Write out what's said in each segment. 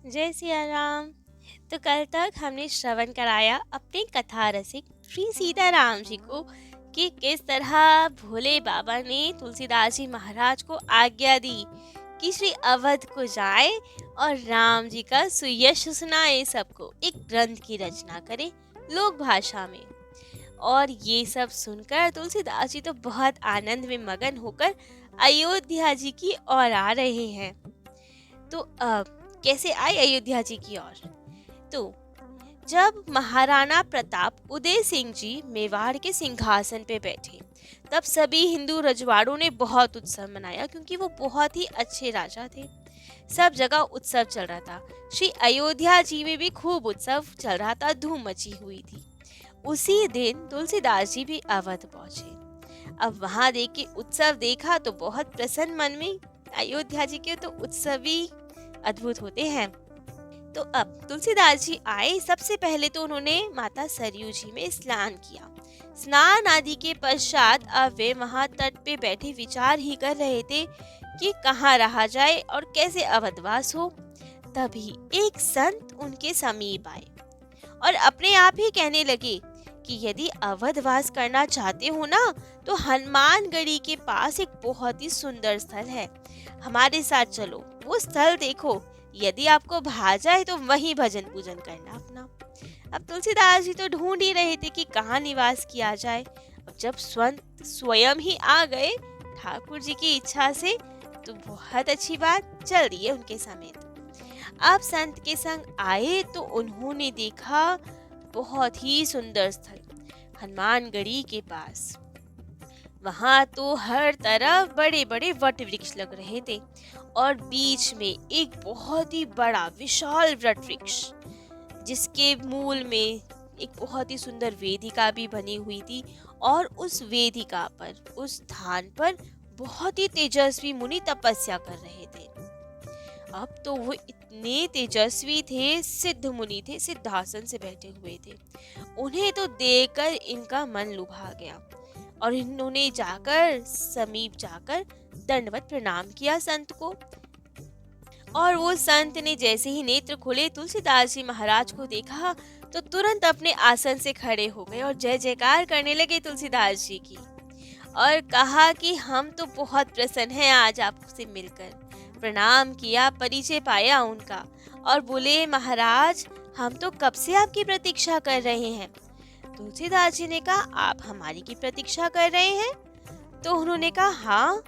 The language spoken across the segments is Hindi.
जय सिया राम। तो कल तक हमने श्रवण कराया अपने कथा रसिक श्री सीताराम जी को कि किस तरह भोले बाबा ने तुलसीदास जी महाराज को आज्ञा दी कि श्री अवध को जाए और राम जी का सुयश सुनाए, सबको एक ग्रंथ की रचना करे लोक भाषा में। और ये सब सुनकर तुलसीदास जी तो बहुत आनंद में मगन होकर अयोध्या जी की ओर आ रहे हैं। तो अब कैसे आए अयोध्या जी की ओर? तो जब महाराणा प्रताप उदय सिंह जी मेवाड़ के सिंहासन पे बैठे, तब सभी हिंदू रजवाड़ों ने बहुत उत्सव मनाया, क्योंकि वो बहुत ही अच्छे राजा थे। सब जगह उत्सव चल रहा था। श्री अयोध्या जी में भी खूब उत्सव चल रहा था, धूम मची हुई थी। उसी दिन तुलसीदास जी भी अवध पहुंचे। अब वहां देख के उत्सव देखा तो बहुत प्रसन्न मन में। अयोध्या जी के तो उत्सव ही अद्भुत होते हैं। तो अब तुलसीदास जी आए, सबसे पहले तो उन्होंने माता सरयू जी में स्नान किया। स्नान आदि के पश्चात अब वे वहां तट पे बैठे विचार ही कर रहे थे कि कहाँ रहा जाए और कैसे अवधवास हो। तभी एक संत उनके समीप आए और अपने आप ही कहने लगे कि यदि अवधवास करना चाहते हो ना, तो हनुमानगढ़ी के पास एक बहुत ही सुंदर स्थल है, हमारे साथ चलो, वो स्थल देखो। यदि आपको भा जाए तो वहीं भजन पूजन करना अपना। अब तुलसीदास जी तो ढूंढ ही रहे थे कि कहाँ निवास किया जाए। अब जब स्वयं ही आ गए ठाकुर जी की इच्छा से, तो बहुत अच्छी बात, चल दिए उनके समेत। अब संत के संग आए तो उन्होंने देखा बहुत ही सुंदर स्थल हनुमानगढ़ी के पास। वहां तो हर तरफ बड़े बड़े वट वृक्ष लग रहे थे और बीच में एक बहुत ही बड़ा विशाल वट वृक्ष, जिसके मूल में एक बहुत ही सुंदर वेदिका भी बनी हुई थी। और उस वेदिका पर, उस स्थान पर बहुत ही तेजस्वी मुनि तपस्या कर रहे थे। अब तो वो इतने तेजस्वी थे, सिद्ध मुनि थे, सिद्धासन से बैठे हुए थे। उन्हें तो देखकर इनका मन लुभा गया और इन्होंने समीप जाकर दंडवत प्रणाम किया संत को। और वो संत ने जैसे ही नेत्र खोले, तुलसीदास जी महाराज को देखा तो तुरंत अपने आसन से खड़े हो गए और जय जयकार करने लगे तुलसीदास जी की, और कहा कि हम तो बहुत प्रसन्न हैं आज आपसे मिलकर। प्रणाम किया, परिचय पाया उनका और बोले, महाराज हम तो कब से आपकी प्रतीक्षा कर रहे हैं। तुलसीदास जी ने कहा, आप हमारी की प्रतीक्षा कर रहे हैं? तो उन्होंने कहा, हाँ,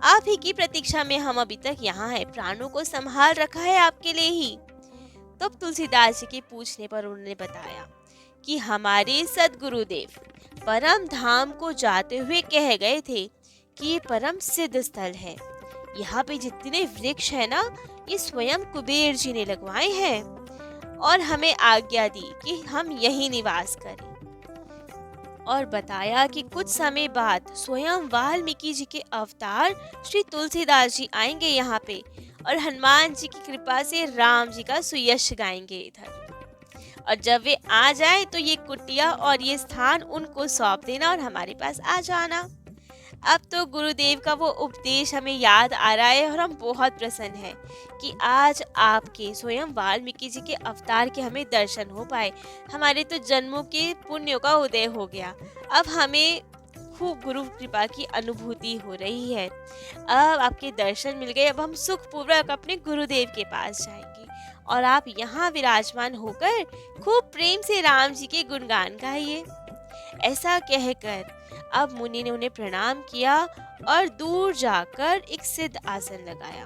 आप ही की प्रतीक्षा में हम अभी तक यहाँ हैं, प्राणों को संभाल रखा है आपके लिए ही। तब तुलसीदास जी के पूछने पर उन्होंने बताया कि हमारे सदगुरुदेव परम धाम को जाते हुए कह गए थे कि ये परम सिद्ध स्थल है। यहाँ पे जितने वृक्ष है ना, ये स्वयं कुबेर जी ने लगवाए हैं और हमें आज्ञा दी कि हम यही निवास करें। और बताया कि कुछ समय बाद स्वयं वाल्मीकि जी के अवतार श्री तुलसीदास जी आएंगे यहाँ पे और हनुमान जी की कृपा से राम जी का सुयश गाएंगे इधर। और जब वे आ जाए तो ये कुटिया और ये स्थान उनको सौंप देना और हमारे पास आ जाना। अब तो गुरुदेव का वो उपदेश हमें याद आ रहा है और हम बहुत प्रसन्न हैं कि आज आपके स्वयं वाल्मीकि जी के अवतार के हमें दर्शन हो पाए। हमारे तो जन्मों के पुण्यों का उदय हो गया। अब हमें खूब गुरु कृपा की अनुभूति हो रही है। अब आपके दर्शन मिल गए, अब हम सुखपूर्वक अपने गुरुदेव के पास जाएंगे और आप यहाँ विराजमान होकर खूब प्रेम से राम जी के गुणगान गाइए। ऐसा कहकर अब मुनि ने उन्हें प्रणाम किया और दूर जाकर एक सिद्ध आसन लगाया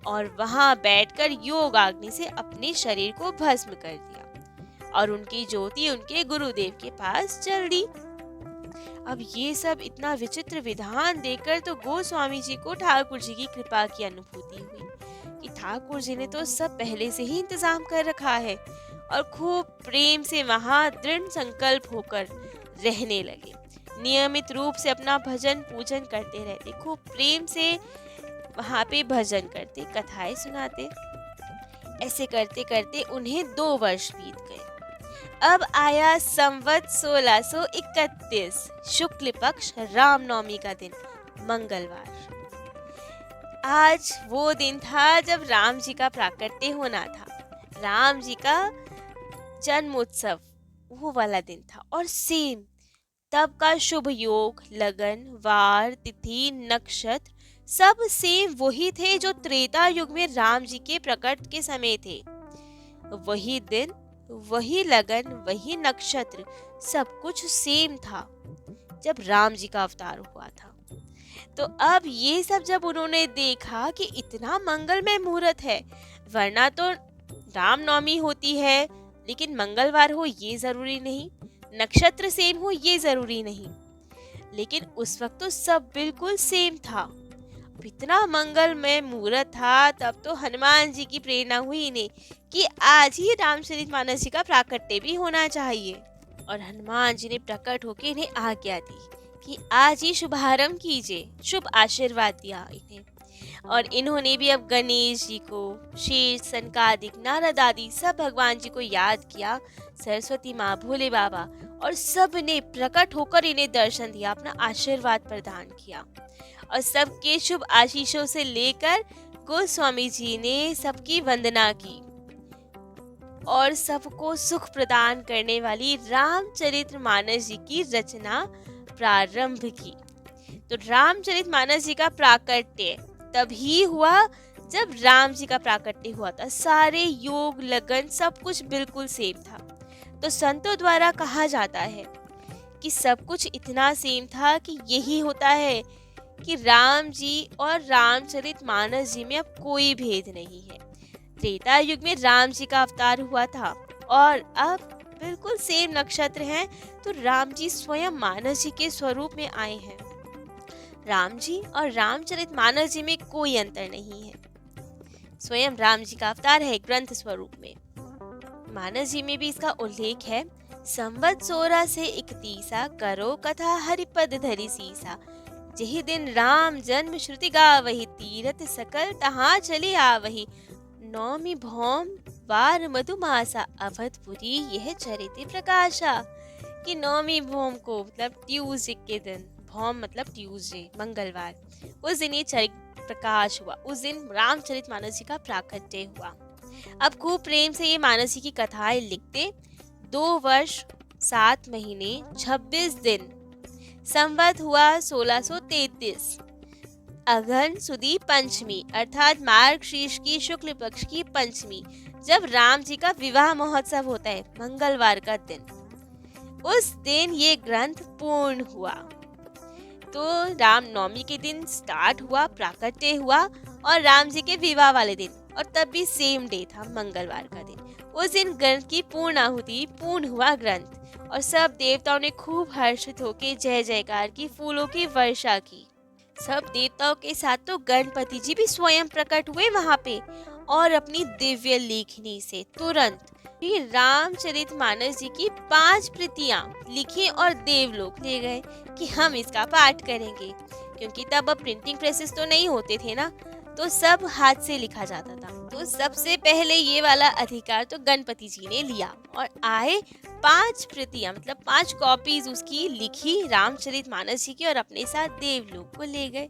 और वहां बैठकर योगाग्नि से अपने शरीर को भस्म कर दिया और उनकी ज्योति उनके गुरुदेव के पास चल दी। अब ये सब इतना विचित्र विधान देखकर तो गोस्वामी जी को ठाकुर जी की कृपा की अनुभूति हुई कि ठाकुर जी ने तो सब पहले से ही इंतजाम कर रखा है और खूब प्रेम से वहां दृढ़ संकल्प होकर रहने लगे। नियमित रूप से अपना भजन पूजन करते रहते, खूब प्रेम से वहां पे भजन करते, कथाएं सुनाते। ऐसे करते करते उन्हें 2 वर्ष बीत गए। अब आया संवत 1631 शुक्ल पक्ष रामनवमी का दिन, मंगलवार। आज वो दिन था जब राम जी का प्राकट्य होना था। राम जी का जन्मोत्सव वो वाला दिन था, और सेम तब का शुभ योग, लगन, वार, तिथि, नक्षत्र सब सेम वही थे जो त्रेता युग में राम जी के प्रकट के समय थे। वही दिन, वही लगन, वही नक्षत्र, सब कुछ सेम था जब राम जी का अवतार हुआ था। तो अब ये सब जब उन्होंने देखा कि इतना मंगलमय मुहूर्त है, वरना तो रामनवमी होती है लेकिन मंगलवार हो ये जरूरी नहीं, नक्षत्र सेम हो ये जरूरी नहीं, लेकिन उस वक्त तो सब बिल्कुल सेम था। इतना मंगलमय मुहूर्त था, तब तो हनुमान जी की प्रेरणा हुई इन्हें कि आज ही रामचरितमानस जी का प्राकट्य भी होना चाहिए। और हनुमान जी ने प्रकट होकर इन्हें आज्ञा दी कि आज ही शुभारंभ कीजिए, शुभ आशीर्वाद दिया इन्हें। और इन्होंने भी अब गणेश जी को, शेष, सनकादिक, नारद आदि सब भगवान जी को याद किया, सरस्वती माँ, भोले बाबा, और सब ने प्रकट होकर इन्हें दर्शन दिया, अपना आशीर्वाद प्रदान किया। और सबके शुभ आशीषों से लेकर गोस्वामी जी ने सबकी वंदना की और सबको सुख प्रदान करने वाली रामचरितमानस जी की रचना प्रारंभ की। तो रामचरितमानस जी का प्राकट्य तभी हुआ जब राम जी का प्राकट्य हुआ था। सारे योग, लगन सब कुछ बिल्कुल सेम था। तो संतों द्वारा कहा जाता है कि सब कुछ इतना सेम था कि यही होता है कि राम जी और रामचरितमानस जी में अब कोई भेद नहीं है। त्रेता युग में राम जी का अवतार हुआ था और अब बिल्कुल सेम नक्षत्र हैं, तो राम जी स्वयं मानस जी के स्वरूप में आए हैं। राम जी और रामचरितमानस जी में कोई अंतर नहीं है, स्वयं राम जी का अवतार है ग्रंथ स्वरूप में। मानस जी में भी इसका उल्लेख है, संवत 16 से 31 करो कथा हरिपद धरि सीसा, जही दिन राम जन्म श्रुति गावही, तीरथ सकल तहाँ चली आवही, नौमी भौम वार मधुमासा, अवधपुरी यह चरित प्रकाशा। कि नौमी भौम को मतलब ट्यूसडे के दिन, भौम मतलब ट्यूसडे, मंगलवार, उस दिन ये चरित प्रकाश हुआ, उस दिन रामचरितमानस जी का प्राकट्य हुआ। अब खूब प्रेम से ये मानस जी की कथाएं लिखते 2 वर्ष 7 महीने 26 दिन, संवत हुआ 1633, अघन सुदी पंचमी अर्थात मार्गशीर्ष की शुक्ल पक्ष की पंचमी, जब राम जी का विवाह महोत्सव होता है, मंगलवार का दिन, उस दिन ये ग्रंथ पूर्ण हुआ। तो रामनवमी के दिन स्टार्ट हुआ, प्राकट्य हुआ, और राम जी के विवाह वाले दिन, और तब भी सेम डे था, मंगलवार का दिन। उस दिन ग्रंथ की पूर्ण आहुति, पूर्ण हुआ ग्रंथ, और सब देवताओं ने खूब हर्षित होकर जय जयकार की, फूलों की वर्षा की। सब देवताओं के साथ तो गणपति जी भी स्वयं प्रकट हुए वहां पे, और अपनी दिव्य लेखनी से तुरंत रामचरितमानस जी की 5 प्रतियां लिखी और देवलोक ले गए कि हम इसका पाठ करेंगे, क्योंकि तब अब प्रिंटिंग प्रेसेस तो नहीं होते थे ना, तो सब हाथ से लिखा जाता था। तो सबसे पहले ये वाला अधिकार तो गणपति जी ने लिया और आए 5 प्रतियां मतलब 5 कॉपीज उसकी लिखी रामचरितमानस जी की, और अपने साथ देवलोक को ले गए।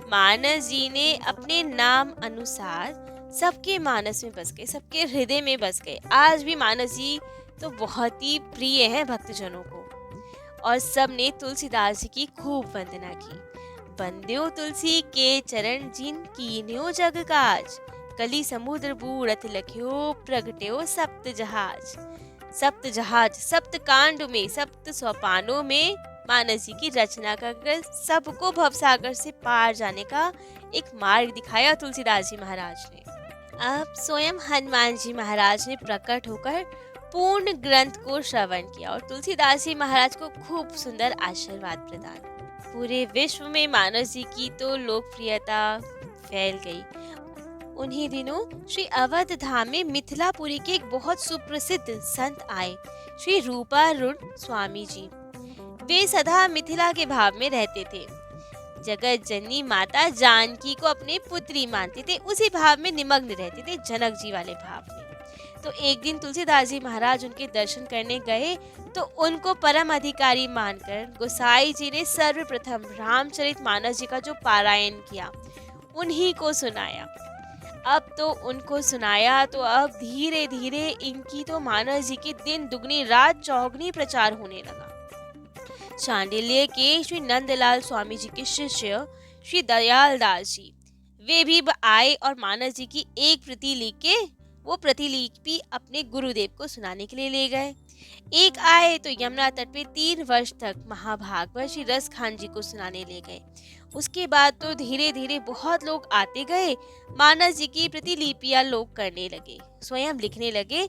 मानस जी ने अपने नाम अनुसार सबके मानस में बस गए, सबके हृदय में बस गए। आज भी मानस जी तो बहुत ही प्रिय हैं भक्तजनों को, और सब ने तुलसीदास जी की खूब वंदना की। वंद्यो तुलसी के चरण जिन कीन्यो जग काज, कली समुद्र बूढ़त लख्यो प्रगट्यो सप्त जहाज। सप्त जहाज, सप्त कांड में, सप्त सोपानों में मानस जी की रचना कर सबको भवसागर से पार जाने का एक मार्ग दिखाया तुलसीदास जी महाराज ने। अब स्वयं हनुमान जी महाराज ने प्रकट होकर पूर्ण ग्रंथ को श्रवण किया और तुलसीदास जी महाराज को खूब सुंदर आशीर्वाद प्रदान। पूरे विश्व में मानस जी की तो लोकप्रियता फैल गई। उन्हीं दिनों श्री अवध धाम में मिथिलापुरी के एक बहुत सुप्रसिद्ध संत आए, श्री रूपारूढ़ स्वामी जी। वे सदा मिथिला के भाव में रहते थे, जगत जननी माता जानकी को अपने पुत्री मानते थे, उसी भाव में निमग्न रहते थे, जनक जी वाले भाव में। तो एक दिन तुलसीदास जी महाराज उनके दर्शन करने गए, तो उनको परम अधिकारी मानकर गोसाई जी ने सर्वप्रथम रामचरितमानस जी का जो पारायण किया उन्हीं को सुनाया। अब तो उनको सुनाया तो अब धीरे धीरे इनकी तो मानस जी की दिन दुगनी रात चौगनी प्रचार होने लगा। शांडिल्य के श्री नंदलाल स्वामी जी के शिष्य श्री दयाल दास जी वे भी आए और मानस जी की एक प्रति लिख के वो प्रतिलिपि अपने गुरुदेव को सुनाने के लिए ले गए। एक आए तो यमुना तट पे 3 वर्ष तक महाभागवत श्री रस खान जी को सुनाने ले गए। उसके बाद तो धीरे धीरे बहुत लोग आते गए, मानस जी की प्रतिलिपियां लोग करने लगे, स्वयं लिखने लगे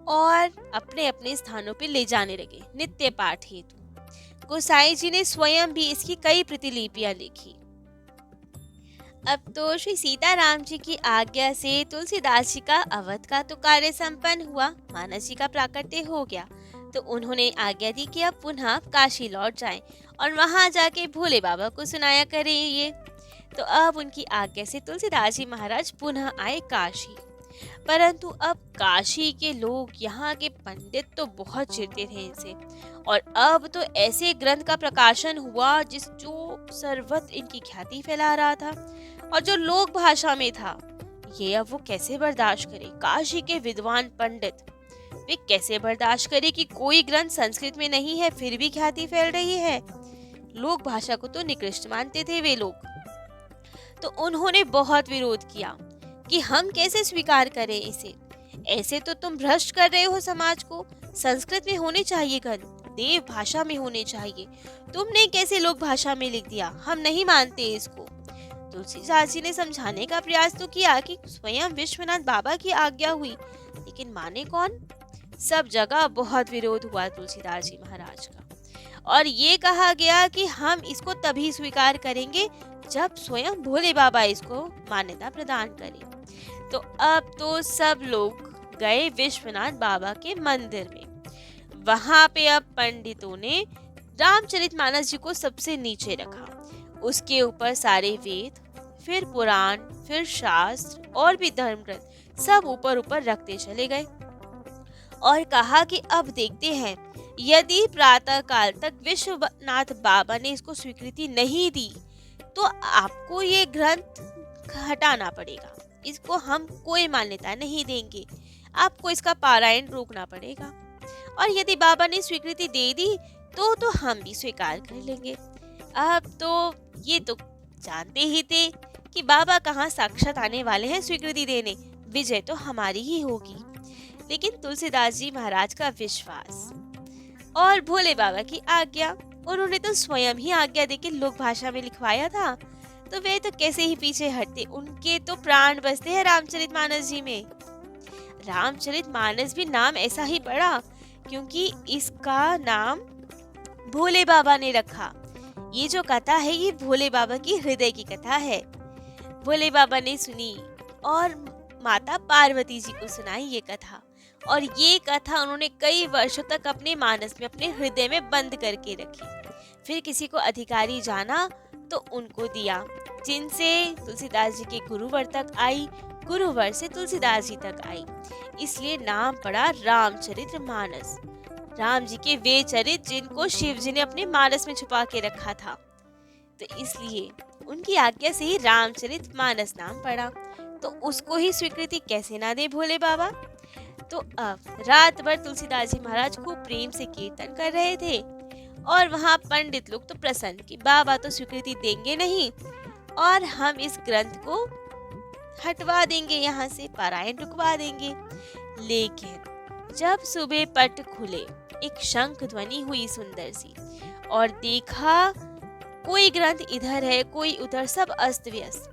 और अपने अपने स्थानों पे ले जाने लगे नित्य पाठ हेतु। गोसाई जी ने स्वयं भी इसकी कई प्रतिलिपियां लिखी। अब तो श्री सीताराम जी की आज्ञा से तुलसीदास जी का अवध का तो कार्य संपन्न हुआ, मानस जी का प्राकट्य हो गया। तो उन्होंने आज्ञा दी कि अब पुनः काशी लौट जाएं और वहां जाके भोले बाबा को सुनाया करें ये। तो अब उनकी आज्ञा से तुलसीदास जी महाराज पुनः आए काशी। परंतु अब काशी के लोग, यहाँ के पंडित तो बहुत चिढ़ते थे इनसे, और अब तो ऐसे ग्रंथ का प्रकाशन हुआ जो सर्वत्र इनकी ख्याति फैला रहा था और जो लोक भाषा में था। ये अब वो कैसे बर्दाश्त करे? काशी के विद्वान पंडित वे कैसे बर्दाश्त करे कि कोई ग्रंथ संस्कृत में नहीं है फिर भी ख्याति फैल रही है। लोक भाषा को तो निकृष्ट मानते थे वे लोग। तो उन्होंने बहुत विरोध किया कि हम कैसे स्वीकार करें इसे, ऐसे तो तुम भ्रष्ट कर रहे हो समाज को। संस्कृत में होने चाहिए ग्रंथ, देव भाषा में होने चाहिए, तुमने कैसे लोक भाषा में लिख दिया, हम नहीं मानते इसको। तुलसीदास जी ने समझाने का प्रयास तो किया कि स्वयं विश्वनाथ बाबा की आज्ञा हुई, लेकिन माने कौन? सब जगह बहुत विरोध हुआ तुलसीदास जी महाराज का, और ये कहा गया कि हम इसको तभी स्वीकार करेंगे जब स्वयं भोले बाबा इसको मान्यता प्रदान करें। तो अब तो सब लोग गए विश्वनाथ बाबा के मंदिर में। वहां पे अब पंडितों ने रामचरितमानस जी को सबसे नीचे रखा, उसके ऊपर सारे वेद, फिर पुराण, फिर शास्त्र और भी धर्म ग्रंथ सब ऊपर ऊपर रखते चले गए और कहा कि अब देखते हैं, यदि प्रातः काल तक विश्वनाथ बाबा ने इसको स्वीकृति नहीं दी तो आपको ये ग्रंथ हटाना पड़ेगा, इसको हम कोई मान्यता नहीं देंगे, आपको इसका पारायण रोकना पड़ेगा। और यदि बाबा ने स्वीकृति दे दी तो हम भी स्वीकार कर लेंगे। अब तो ये तो जानते ही थे कि बाबा कहाँ साक्षात आने वाले हैं स्वीकृति देने, विजय तो हमारी ही होगी। लेकिन तुलसीदास जी महाराज का विश्वास और भोले बाबा की आज्ञा, उन्होंने तो स्वयं ही आज्ञा देके लोक भाषा में लिखवाया था, तो वे तो कैसे ही पीछे हटते। उनके तो प्राण बसते हैं रामचरितमानस जी में। रामचरितमानस भी नाम ऐसा ही पड़ा क्योंकि इसका नाम भोले बाबा ने रखा। ये जो कथा है ये भोले बाबा की हृदय की कथा है। भोले बाबा ने सुनी और माता पार्वती जी को सुनाई ये कथा, और ये कथा उन्होंने कई वर्षों तक अपने मानस में, अपने हृदय में बंद करके रखी। फिर किसी को अधिकारी जाना तो उनको दिया, जिनसे तुलसीदास जी के गुरुवर तक आई, गुरुवर से तुलसीदास जी तक आई। इसलिए नाम पड़ा रामचरितमानस, राम जी के वे चरित्र जिनको शिव जी ने अपने मानस में छुपा के रखा था। तो इसलिए उनकी आज्ञा से ही रामचरितमानस नाम पड़ा। तो उसको ही स्वीकृति कैसे ना दे भोले बाबा। तो अब रात भर तुलसीदास जी महाराज खूब प्रेम से कीर्तन कर रहे थे और वहाँ पंडित लोग तो प्रसन्न कि बाबा तो स्वीकृति देंगे नहीं और हम इस ग्रंथ को हटवा देंगे, यहाँ से पारायण रुकवा देंगे। लेकिन जब सुबह पट खुले, एक शंख ध्वनि हुई सुंदर सी, और देखा कोई ग्रंथ इधर है कोई उधर, सब अस्त व्यस्त।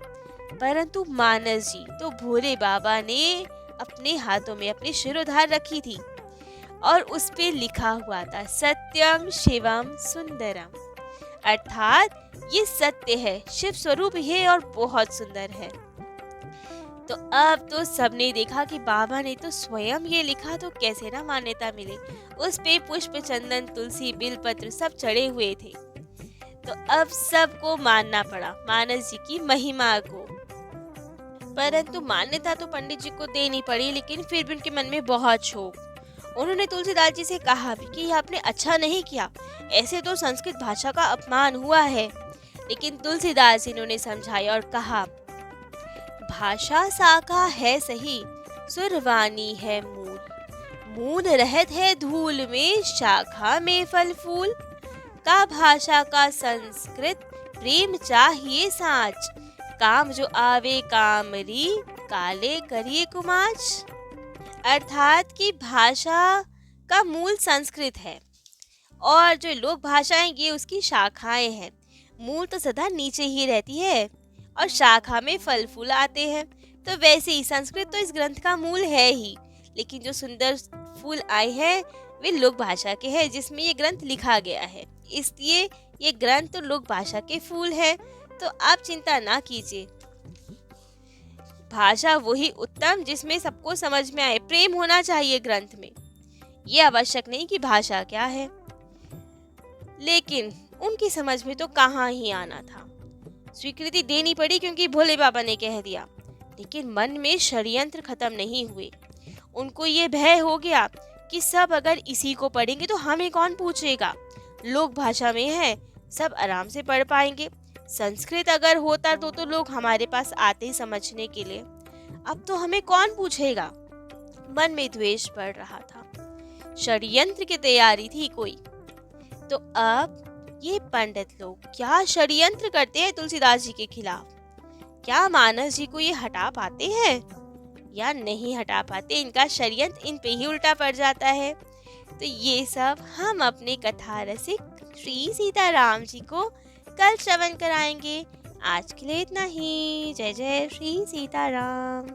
परंतु मानस जी तो भोले बाबा ने अपने हाथों में अपनी शिरोधार रखी थी और उस पे लिखा हुआ था सत्यम शिवम सुंदरम, अर्थात ये सत्य है, शिव स्वरूप है और बहुत सुंदर है। तो अब तो सबने देखा कि बाबा ने तो स्वयं ये लिखा, तो कैसे ना मान्यता मिले। उस पे पुष्प, चंदन, तुलसी, बिलपत्र सब चढ़े हुए थे। तो अब सबको मानना पड़ा मानस जी की महिमा को। परंतु मान्यता तो पंडित जी को देनी पड़ी, लेकिन फिर भी उनके मन में बहुत क्षोभ। उन्होंने तुलसीदास जी से कहा भी कि आपने अच्छा नहीं किया, ऐसे तो संस्कृत भाषा का अपमान हुआ है। लेकिन तुलसीदास जी ने उन्हें समझाया और कहा, भाषा शाखा है सही, सुरवानी है मूल। मूल रहत है धूल में, शाखा में फल फूल। का भाषा का संस्कृत, प्रेम चाहिए साच। काम जो आवे कामरी, काले करिए कुमाच। अर्थात कि भाषा का मूल संस्कृत है और जो लोक भाषाएं ये उसकी शाखाएं हैं। मूल तो सदा नीचे ही रहती है और शाखा में फल फूल आते हैं। तो वैसे ही संस्कृत तो इस ग्रंथ का मूल है ही, लेकिन जो सुंदर फूल आए हैं वे लोक भाषा के हैं जिसमें ये ग्रंथ लिखा गया है। इसलिए ये ग्रंथ तो लोक भाषा के फूल है। तो आप चिंता ना कीजिए, भाषा वही उत्तम जिसमें सबको समझ में आए। प्रेम होना चाहिए ग्रंथ में, ये आवश्यक नहीं कि भाषा क्या है। लेकिन उनकी समझ में तो कहाँ ही आना था, स्वीकृति देनी पड़ी क्योंकि भोले बाबा ने कह दिया। लेकिन मन में षड्यंत्र खत्म नहीं हुए। उनको ये भय हो गया कि सब अगर इसी को पढ़ेंगे तो हमें कौन पूछेगा। लोक भाषा में है, सब आराम से पढ़ पाएंगे। संस्कृत अगर होता तो लोग हमारे पास आते समझने के लिए। अब तो हमें कौन पूछेगा। मन में द्वेष बढ़ रहा था, षड्यंत्र की तैयारी थी कोई। तो अब ये पंडित लोग क्या षड्यंत्र करते हैं तुलसीदास जी के खिलाफ। क्या मानस जी को ये हटा पाते हैं या नहीं हटा पाते। इनका षड्यंत्र इन पे ही उल्टा पड़ जाता है। तो ये सब हम अपने कथा रसिक श्री सीताराम जी को कल श्रवण कराएंगे। आज के लिए इतना ही। जय जय श्री सीताराम।